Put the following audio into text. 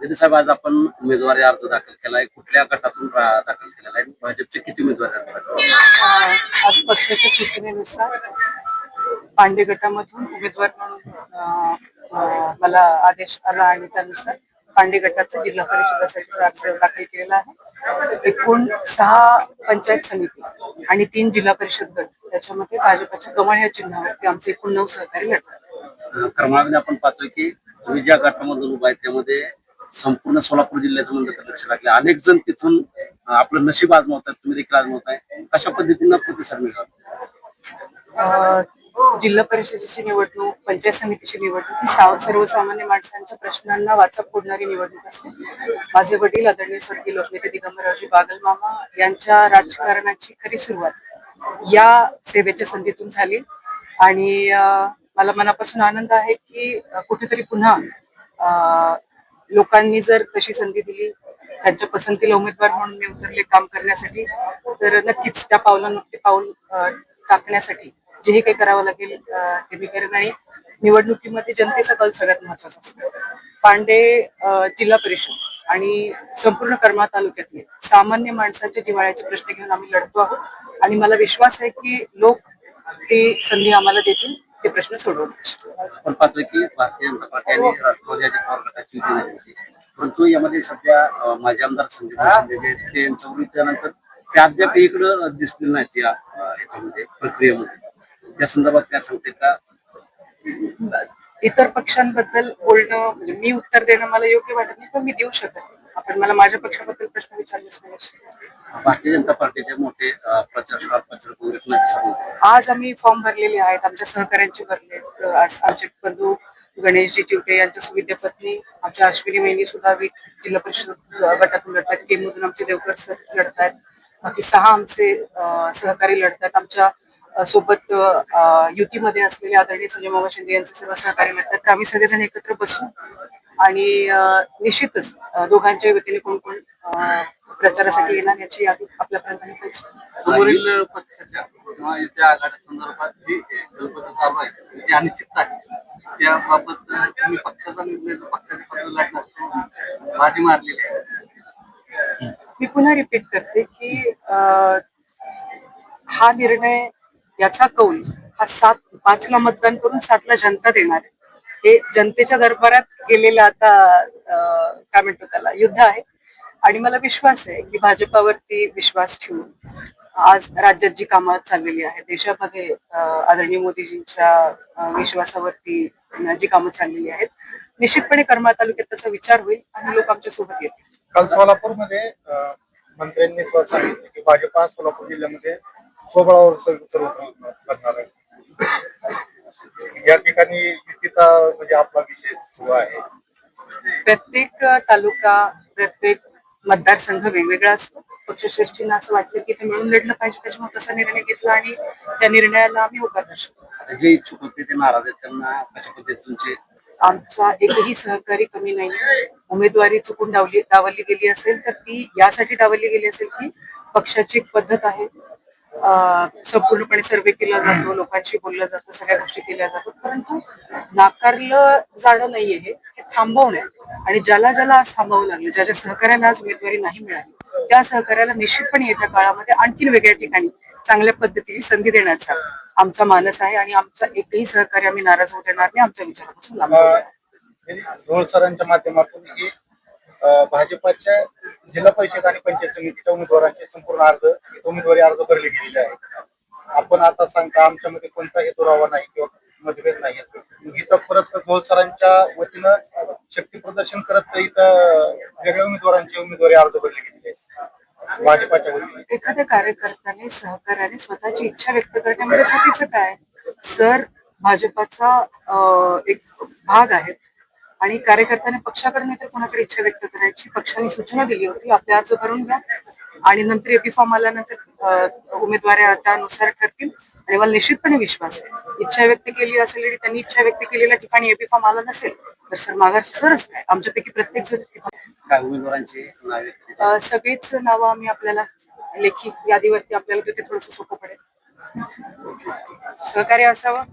दिदी साहेब, आज आपण उमेदवारी अर्ज दाखल केलाय. कुठल्या गटातून दाखल केलेला आहे? भाजपचे किती उमेदवार आहेत? आज पक्षाच्या सूचनेनुसार पांडे गटामधून उमेदवार म्हणून मला आदेश आला आणि त्यानुसार पांडे गटाचा जिल्हा परिषदेसाठी अर्ज दाखल केलेला आहे. एकूण 6 पंचायत समिती आणि 3 जिल्हा परिषद गट, त्याच्यामध्ये भाजपच्या कमळ या चिन्हावरती आमचे एकूण 9 सहकारी लढतात. क्रमांकाने आपण पाहतोय की तुम्ही ज्या गटामधून उभा आहे त्यामध्ये संपूर्ण सोलापूर जिल्ह्याचं म्हणलं तर लक्ष लागले. अनेक जण तिथून आपलं नशीब आजमावतात, तुम्ही देखील आजमावताय. कशा पद्धतीनं प्रतिसाद मिळाला? जिल्हा परिषदेची निवडणूक, पंचायत समितीची निवडणूक ही सर्वसामान्य माणसांच्या प्रश्नांना वाचा फोडणारी निवडणूक असते. माझे वडील आदरणीय स्वर्गीय लोकनेते दिगंबररावजी बागल मामा यांच्या राजकारणाची खरी सुरुवात या सेवेच्या संधीतून झाली आणि मला मनापासून आनंद आहे की कुठेतरी पुन्हा लोकांनी जर तशी संधी दिली, त्यांच्या पसंतीला उमेदवार म्हणून मी उतरले काम करण्यासाठी, तर नक्कीच त्या पावलांवर पाऊल टाकण्यासाठी जे काही करावं लागेल ते मी करेन. आणि निवडणुकीमध्ये जनतेचा कल सगळ्यात महत्वाचा असतो. पांडे जिल्हा परिषद आणि संपूर्ण करमाळा तालुक्यातले सामान्य माणसाच्या जिव्हाळ्याचे प्रश्न घेऊन आम्ही लढतो आहोत आणि मला विश्वास आहे की लोक ती संधी आम्हाला देतील ते प्रश्न सोडवण्याची. आपण पाहतोय की भारतीय जनता पार्टी आणि राष्ट्रवादी गटाची युती झाली होती, परंतु यामध्ये सध्या माजी आमदार संजय शिंदे ते यांच्या त्यानंतर ते अद्याप इकडं दिसलेलं नाहीत या याच्यामध्ये प्रक्रियेमध्ये. त्या संदर्भात काय सांगते का? इतर पक्षांबद्दल बोलणं म्हणजे मी उत्तर देणं मला योग्य वाटत नाही, पण मी देऊ शकत नाही. आपण मला माझ्या पक्षाबद्दल प्रश्न विचारलेच नाही. भारतीय जनता पार्टीचे मोठे प्रचार आज आम्ही फॉर्म भरलेले आहेत, आमच्या सहकार्यांचे भरले. आज आमचे बंधू गणेशजी चिवटे यांच्या सुविद्या पत्नी आमच्या अश्विनी मेहनी सुद्धा जिल्हा परिषद गटातून लढतात. केममधून आमचे देवकर सर लढतात. बाकी 6 आमचे सहकारी लढतात. आमच्या सोबत युतीमध्ये असलेले आदरणीय संजय मामा शिंदे यांचे सर्व सहकारी लढतात. तर आम्ही सगळेजण एकत्र बसू आणि निश्चितच दोघांच्या वतीने कोण कोण प्रचारासाठी येणार याची यादी आपल्यापर्यंत पोहोचू. समोरील पक्षाच्या किंवा युती आघाडी संदर्भात जी कल्पना चालू आहे, जी अनिश्चितता आहे, त्याबाबत तुम्ही पक्षाचा निर्णय पक्षाच्या लढण्यास बाजी मारलेली आहे. मी पुन्हा रिपीट करते की हा निर्णय, याचा कौल हा 5ला मतदान करून 7ला जनता देणार आहे. हे जनतेच्या दरबारात गेलेलं आता काय म्हणतो त्याला युद्ध आहे आणि मला विश्वास आहे की भाजपावरती विश्वास ठेवून आज राज्यात जी कामं चाललेली आहेत, देशामध्ये आदरणीय मोदीजींच्या विश्वासावरती जी कामं चाललेली आहेत, निश्चितपणे करमाळा तालुक्यात त्याचा विचार होईल आणि लोक आमच्या सोबत येतील. काल सोलापूरमध्ये मंत्र्यांनी सांगितले की भाजपा सोलापूर जिल्ह्यामध्ये स्वबळावर सर्व करणार आहे. या ठिकाणी युतीचा म्हणजे आपला विषय सुरू आहे. प्रत्येक तालुका, प्रत्येक मतदारसंघ वेगवेगळा असतो. पक्षश्रेष्ठींना असं वाटलं की ते मिळून लढलं पाहिजे, त्याच्यामुळे तसा निर्णय घेतला आणि त्या निर्णयाला आम्ही होकार दर्शवतो. जे इच्छुक होते ते नाराज आहेत, त्यांना कशा पद्धतीचे? आमचा एकही सहकारी कमी नाही. उमेदवारी चुकून डावलली गेली असेल तर ती यासाठी डावलली गेली असेल की पक्षाची एक पद्धत आहे, संपूर्णपणे सर्वे केला जातो, लोकांशी बोललं जातं, सगळ्या गोष्टी केल्या जातात, परंतु नाकारलं जाणं नाहीये, हे थांबवणं. आणि ज्याला ज्याला आज थांबावं लागलं, ज्या सहकार्याला आज उमेदवारी नाही मिळाली, त्या सहकार्याला निश्चितपणे येत्या काळामध्ये आणखीन वेगळ्या ठिकाणी चांगल्या पद्धतीची संधी देण्याचा आमचा मानस आहे आणि आमचा एकही सहकार्य आम्ही नाराज होऊ देणार नाही. आमच्या विचारापासून लांब ढोळ सरांच्या माध्यमातून ही भाजपाच्या जिल्हा परिषद आणि पंचायत समितीच्या उमेदवारांचे संपूर्ण उमेदवारी अर्ज भरले गेलेले आहेत. आपण आता सांगता आमच्यामध्ये कोणताही दुरावा नाही किंवा मतभेद नाही. इथं परत ढोळ सरांच्या वतीनं शक्ती प्रदर्शन करत इथं वेगळ्या उमेदवारांचे उमेदवारी अर्ज भरले गेलेले आहेत भाजपाच्या वतीने. एखाद्या कार्यकर्त्याने सहकार्याने स्वतःची इच्छा व्यक्त करण्यामध्ये चुकीचं काय? सर भाजपाचा एक भाग आहेत आणि कार्यकर्त्याने पक्षाकडे तर कोणाकडे इच्छा व्यक्त करायची. पक्षाने सूचना दिली होती, आपले अर्ज भरून घ्या आणि नंतर एपी फॉर्म आल्यानंतर उमेदवारी त्यानुसार ठरतील. आणि मला निश्चितपणे विश्वास आहे, इच्छा व्यक्त केली असेल आणि त्यांनी इच्छा व्यक्त केलेल्या ठिकाणी एपी फॉर्म आला नसेल तर सर माघार सरच काय. आमच्यापैकी प्रत्येक जण उमेदवारांची नावे सगळीच नावं आम्ही आपल्याला लेखी यादीवरती आपल्याला तिथे थोडंसं सोपं पडेल. सहकार्य असावं.